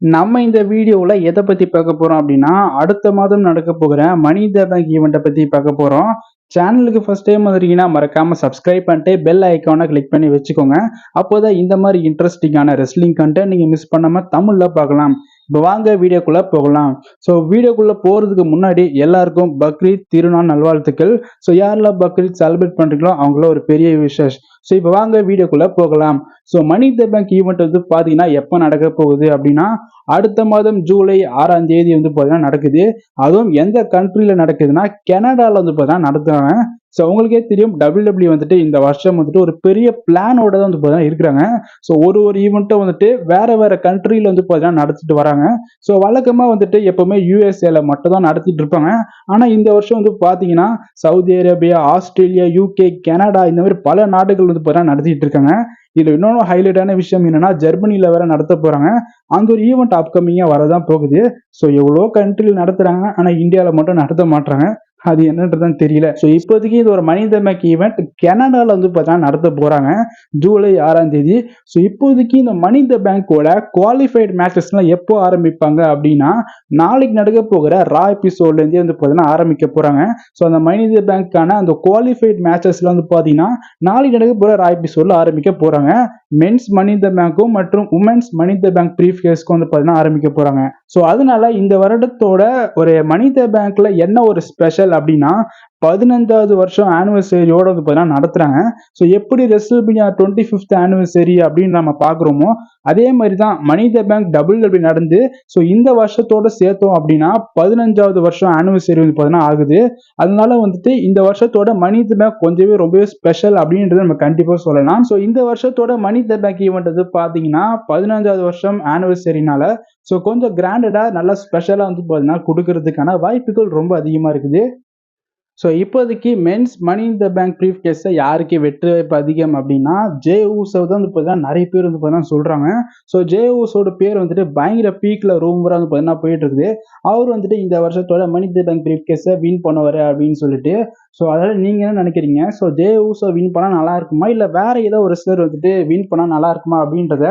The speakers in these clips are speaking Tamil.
நம்ம இந்த வீடியோல எத பத்தி பார்க்க போறோம் அப்படின்னா, அடுத்த மாதம் நடக்க போகிற மணி த பேங்க் ஈவென்ட்ட பத்தி பார்க்க போறோம். சேனலுக்கு ஃபர்ஸ்ட் டைம் வந்திருக்கீங்கன்னா மறக்காம சப்ஸ்கிரைப் பண்ணிட்டு பெல் ஐகான கிளிக் பண்ணி வச்சுக்கோங்க. அப்போதான் இந்த மாதிரி இன்ட்ரெஸ்டிங்கான ரெஸ்லிங் கன்டென்ட் நீங்க மிஸ் பண்ணாம தமிழ்ல பார்க்கலாம். இப்போ வாங்க வீடியோக்குள்ள போகலாம். ஸோ வீடியோக்குள்ள போறதுக்கு முன்னாடி எல்லாருக்கும் பக்ரீத் திருநாள் நல்வாழ்த்துக்கள். ஸோ யாரெல்லாம் பக்ரீத் செலிப்ரேட் பண்றீங்களோ அவங்கள ஒரு பெரிய விஷஸ். ஸோ இப்போ வாங்க வீடியோக்குள்ள போகலாம். So money the bank event வந்து பார்த்தீங்கன்னா எப்போ நடக்க போகுது அப்படின்னா, அடுத்த மாதம் ஜூலை 6ஆம் தேதி வந்து பார்த்தீங்கன்னா நடக்குது. அதுவும் எந்த கண்ட்ரில நடக்குதுன்னா, கனடால வந்து பார்த்தீங்கன்னா நடத்துறாங்க. ஸோ உங்களுக்கே தெரியும் WWE வந்துட்டு இந்த வருஷம் வந்துட்டு ஒரு பெரிய பிளானோட தான் வந்து பார்த்தீங்கன்னா இருக்கிறாங்க. ஸோ ஒரு ஈவெண்ட்டும் வந்துட்டு வேற கண்ட்ரில வந்து பார்த்தீங்கன்னா நடத்திட்டு வராங்க. ஸோ வழக்கமா வந்துட்டு எப்பவுமே யுஎஸ்ஏல மட்டும் தான் நடத்திட்டு இருப்பாங்க. ஆனா இந்த வருஷம் வந்து பார்த்தீங்கன்னா, Saudi Arabia, Australia, UK, Canada இந்த மாதிரி பல நாடுகள் வந்து பார்த்தீங்கன்னா நடத்திட்டு இருக்காங்க. இதுல இன்னொன்னு ஹைலைட்டான விஷயம் என்னன்னா, ஜெர்மனில வேற நடத்த போறாங்க. அந்த ஒரு ஈவெண்ட் அப்கமிங்கா வரதான் போகுது. ஸோ எவ்வளோ கண்ட்ரில நடத்துறாங்க. ஆனா இந்தியால மட்டும் நடத்த மாட்றாங்க. அது என்னன்றதுதான் தெரியல. ஸோ இப்போதைக்கு இது ஒரு மணி த பேங்க் ஈவெண்ட் கனடால வந்து பார்த்தீங்கன்னா நடத்த போறாங்க. ஜூலை 6ஆம் தேதி. ஸோ இப்போதைக்கு இந்த மணி த பேங்கோட குவாலிஃபைட் மேட்சஸ்லாம் எப்போ ஆரம்பிப்பாங்க அப்படின்னா, நாளைக்கு நடக்க போகிற ரா எபிசோட்ல இருந்தே வந்து பார்த்தீங்கன்னா ஆரம்பிக்க போறாங்க. ஸோ அந்த மணி த பேங்க்கான அந்த குவாலிஃபைட் மேட்சஸ்லாம் வந்து பார்த்தீங்கன்னா, நாளைக்கு நடக்க போற ரா எபிசோட்ல ஆரம்பிக்க போறாங்க. மென்ஸ் மணி த பேங்க்கும் மற்றும் உமன்ஸ் மணி த பேங்க் ப்ரீஃப் கேஸ்க்கும் வந்து பார்த்தீங்கன்னா ஆரம்பிக்க போறாங்க. ஸோ அதனால இந்த வருடத்தோட ஒரு மணி த பேங்க்ல என்ன ஒரு ஸ்பெஷல் அப்படின்னா, 15வது வருஷம் ஆனிவர்சரியோட வந்து பார்த்தீங்கன்னா நடத்துறாங்க. ஸோ எப்படி ரெஸ்ல்மேனியா 25th ஆனிவர்சரி அப்படின்னு நம்ம பார்க்குறோமோ, அதே மாதிரி தான் மணி த பேங்க் WWE நடந்து ஸோ இந்த வருஷத்தோட சேர்த்தோம் அப்படின்னா 15வது வருஷம் ஆனிவர்சரி வந்து பார்த்தீங்கன்னா ஆகுது. அதனால வந்துட்டு இந்த வருஷத்தோட மணி த பேங்க் ரொம்பவே ஸ்பெஷல் அப்படின்றத நம்ம கண்டிப்பா சொல்லலாம். ஸோ இந்த வருஷத்தோட மணி த பேங்க் ஈவெண்ட் வந்து பார்த்தீங்கன்னா 15வது வருஷம் ஆனிவர்சரினால ஸோ கொஞ்சம் கிராண்டடா நல்லா ஸ்பெஷலா வந்து பார்த்தீங்கன்னா கொடுக்கறதுக்கான வாய்ப்புகள் ரொம்ப அதிகமா இருக்குது. ஸோ இப்போதைக்கு men's money in the bank brief கேஸை யாருக்கு வெற்றி வாய்ப்பு அதிகம் அப்படின்னா, ஜே ஊசோ தான் வந்து பார்த்தீங்கன்னா நிறைய பேர் வந்து பார்த்தீங்கன்னா சொல்றாங்க. ஸோ ஜே ஊசோட பேர் வந்துட்டு பயங்கர பீக்ல ரூமரா வந்து பார்த்தீங்கன்னா போயிட்டு இருக்குது. அவர் வந்துட்டு இந்த வருஷத்தோட மணி இன் த பேங்க் ப்ரீஃப் கேஸை வின் பண்ணுவாரு அப்படின்னு சொல்லிட்டு. ஸோ அதனால நீங்க என்ன நினைக்கிறீங்க? ஸோ ஜே ஊசோ வின் பண்ணா நல்லா இருக்குமா, இல்ல வேற ஏதோ ஒரு ரெஸ்லர் வந்துட்டு வின் பண்ணா நல்லா இருக்குமா அப்படின்றத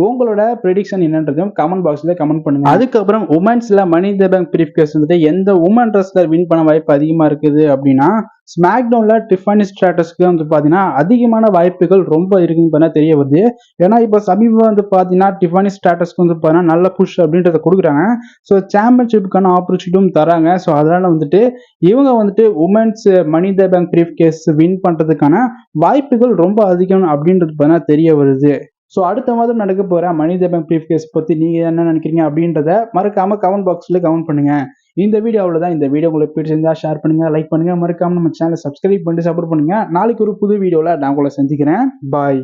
உங்களோட ப்ரெடிக்ஷன் என்னன்றதையும் கமெண்ட் பாக்ஸ்ல கமெண்ட் பண்ணுங்க. அதுக்கப்புறம் உமன்ஸ்ல மணி in the bank brief case வந்துட்டு எந்த உமன் ரெஸ்லர் வின் பண்ண வாய்ப்பு அதிகமா இருக்குது அப்படின்னா, ஸ்மாக்டவுன்ல டிஃபானி ஸ்ட்ராட்டஸ்க்கு வந்து பார்த்தீங்கன்னா அதிகமான வாய்ப்புகள் ரொம்ப இருக்குன்னு பார்த்தீங்கன்னா தெரிய வருது. ஏன்னா இப்போ சமீபம் வந்து பார்த்தீங்கன்னா டிஃபானி ஸ்ட்ராட்டஸ்க்கு வந்து பார்த்தீங்கன்னா நல்ல புஷ் அப்படின்றத கொடுக்குறாங்க. ஸோ சாம்பியன்ஷிப்புக்கான ஆப்பர்ச்சுனிட்டியும் தராங்க. ஸோ அதனால வந்துட்டு இவங்க வந்துட்டு women's money the bank brief case win பண்றதுக்கான வாய்ப்புகள் ரொம்ப அதிகம் அப்படின்றது பார்த்தீங்கன்னா தெரிய வருது. ஸோ அடுத்த மாதம் நடக்க போற மணி த பேங்க் ப்ரீஃப் கேஸ் பத்தி நீங்க என்ன நினைக்கிறீங்க அப்படின்றத மறக்காம கமெண்ட் பாக்ஸ்ல கமெண்ட் பண்ணுங்க. இந்த வீடியோ அவ்வளவுதான். இந்த வீடியோ உங்களுக்கு பிடிச்சிருந்தா ஷேர் பண்ணுங்க, லைக் பண்ணுங்க, மறக்காம நம்ம சேனலை சப்ஸ்கிரைப் பண்ணிட்டு சப்போர்ட் பண்ணுங்க. நாளைக்கு ஒரு புது வீடியோல நான் உங்களை சந்திக்கிறேன். பாய்.